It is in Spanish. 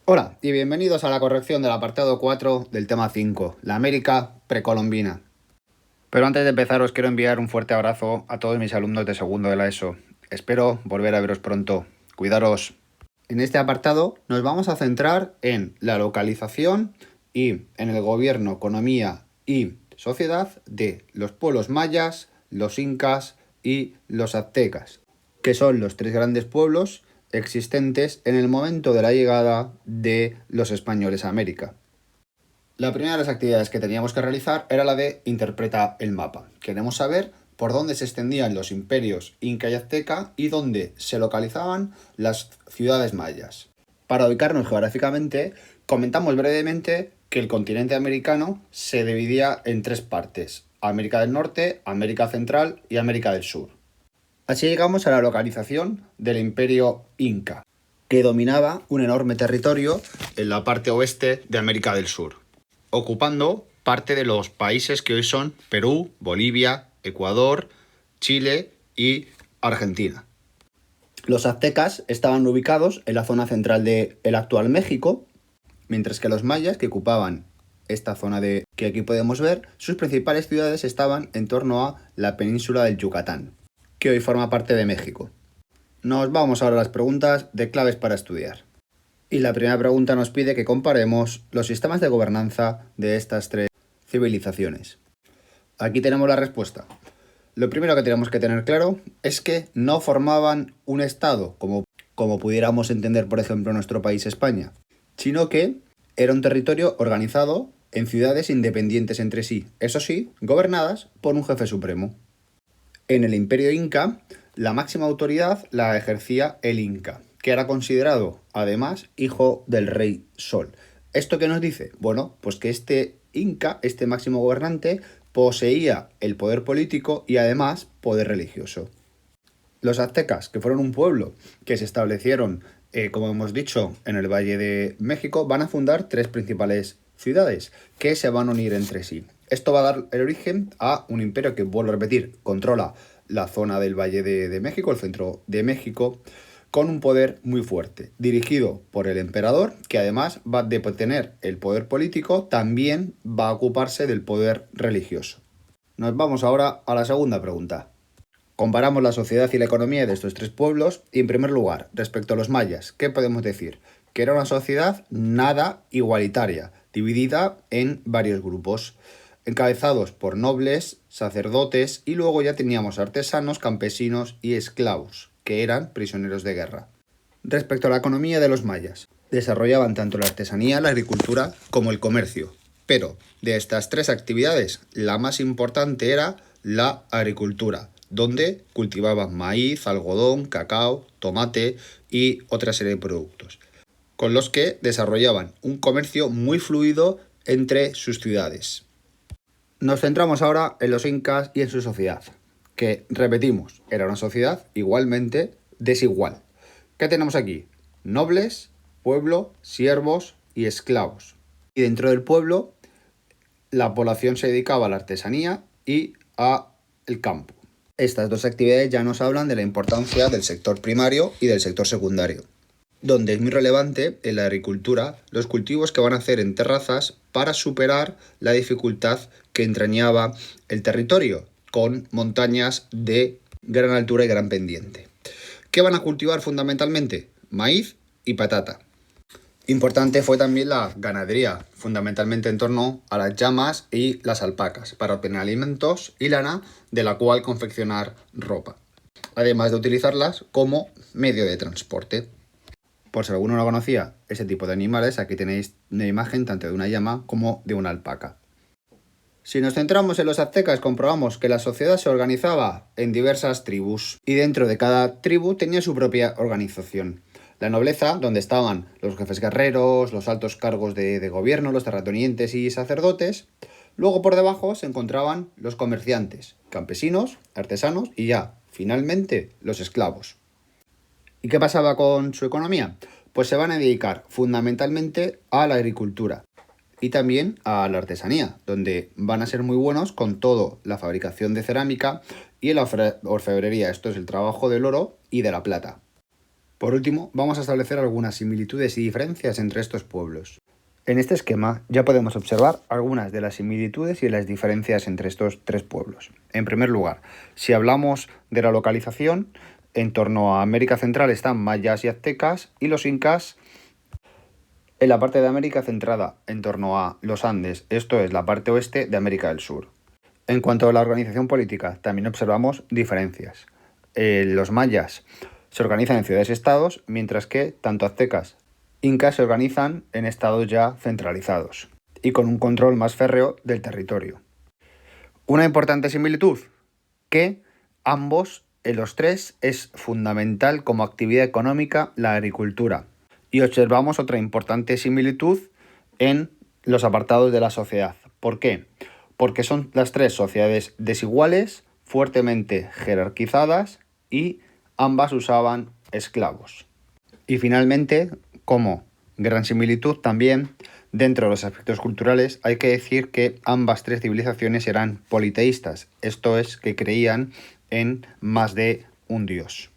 Hola y bienvenidos a la corrección del apartado 4 del tema 5, la América precolombina. Pero antes de empezar os quiero enviar un fuerte abrazo a todos mis alumnos de segundo de la ESO. Espero volver a veros pronto. Cuidaros. En este apartado nos vamos a centrar en la localización y en el gobierno, economía y sociedad de los pueblos mayas, los incas y los aztecas, que son los tres grandes pueblos existentes en el momento de la llegada de los españoles a América. La primera de las actividades que teníamos que realizar era la de interpreta el mapa. Queremos saber por dónde se extendían los imperios inca y azteca y dónde se localizaban las ciudades mayas. Para ubicarnos geográficamente, comentamos brevemente que el continente americano se dividía en tres partes: América del Norte, América Central y América del Sur. Así llegamos a la localización del imperio inca, que dominaba un enorme territorio en la parte oeste de América del Sur, ocupando parte de los países que hoy son Perú, Bolivia, Ecuador, Chile y Argentina. Los aztecas estaban ubicados en la zona central del actual México, mientras que los mayas, que ocupaban esta zona que aquí podemos ver, sus principales ciudades estaban en torno a la península del Yucatán, que hoy forma parte de México. Nos vamos ahora a las preguntas de claves para estudiar. Y la primera pregunta nos pide que comparemos los sistemas de gobernanza de estas tres civilizaciones. Aquí tenemos la respuesta. Lo primero que tenemos que tener claro es que no formaban un estado, como pudiéramos entender, por ejemplo, nuestro país España, sino que era un territorio organizado en ciudades independientes entre sí, eso sí, gobernadas por un jefe supremo. En el imperio inca, la máxima autoridad la ejercía el inca, que era considerado, además, hijo del rey Sol. ¿Esto qué nos dice? Bueno, pues que este inca, este máximo gobernante, poseía el poder político y además poder religioso. Los aztecas, que fueron un pueblo que se establecieron, como hemos dicho, en el Valle de México, van a fundar tres principales ciudades que se van a unir entre sí. Esto va a dar el origen a un imperio que, vuelvo a repetir, controla la zona del Valle de México, el centro de México, con un poder muy fuerte, dirigido por el emperador, que además va de tener el poder político, también va a ocuparse del poder religioso. Nos vamos ahora a la segunda pregunta. Comparamos la sociedad y la economía de estos tres pueblos y, en primer lugar, respecto a los mayas, ¿qué podemos decir? Que era una sociedad nada igualitaria, dividida en varios grupos, encabezados por nobles, sacerdotes y luego ya teníamos artesanos, campesinos y esclavos, que eran prisioneros de guerra. Respecto a la economía de los mayas, desarrollaban tanto la artesanía, la agricultura como el comercio, pero de estas tres actividades, la más importante era la agricultura, donde cultivaban maíz, algodón, cacao, tomate y otra serie de productos, con los que desarrollaban un comercio muy fluido entre sus ciudades. Nos centramos ahora en los incas y en su sociedad, que, repetimos, era una sociedad igualmente desigual. ¿Qué tenemos aquí? Nobles, pueblo, siervos y esclavos. Y dentro del pueblo, la población se dedicaba a la artesanía y al campo. Estas dos actividades ya nos hablan de la importancia del sector primario y del sector secundario, donde es muy relevante en la agricultura los cultivos que van a hacer en terrazas para superar la dificultad que entrañaba el territorio, con montañas de gran altura y gran pendiente. ¿Qué van a cultivar fundamentalmente? Maíz y patata. Importante fue también la ganadería, fundamentalmente en torno a las llamas y las alpacas, para obtener alimentos y lana de la cual confeccionar ropa, además de utilizarlas como medio de transporte. Por si alguno no conocía ese tipo de animales, aquí tenéis una imagen tanto de una llama como de una alpaca. Si nos centramos en los aztecas, comprobamos que la sociedad se organizaba en diversas tribus y dentro de cada tribu tenía su propia organización. La nobleza, donde estaban los jefes guerreros, los altos cargos de gobierno, los terratenientes y sacerdotes. Luego por debajo se encontraban los comerciantes, campesinos, artesanos y ya, finalmente, los esclavos. ¿Y qué pasaba con su economía? Pues se van a dedicar fundamentalmente a la agricultura y también a la artesanía, donde van a ser muy buenos con toda la fabricación de cerámica y la orfebrería. Esto es el trabajo del oro y de la plata. Por último, vamos a establecer algunas similitudes y diferencias entre estos pueblos. En este esquema ya podemos observar algunas de las similitudes y las diferencias entre estos tres pueblos. En primer lugar, si hablamos de la localización, en torno a América Central están mayas y aztecas, y los incas en la parte de América centrada en torno a los Andes, esto es la parte oeste de América del Sur. En cuanto a la organización política, también observamos diferencias. Los mayas se organizan en ciudades-estados, mientras que tanto aztecas incas se organizan en estados ya centralizados y con un control más férreo del territorio. Una importante similitud, que ambos, en los tres, es fundamental como actividad económica la agricultura. Y observamos otra importante similitud en los apartados de la sociedad. ¿Por qué? Porque son las tres sociedades desiguales, fuertemente jerarquizadas y ambas usaban esclavos. Y finalmente, como gran similitud también, dentro de los aspectos culturales, hay que decir que ambas tres civilizaciones eran politeístas, esto es, que creían en más de un dios.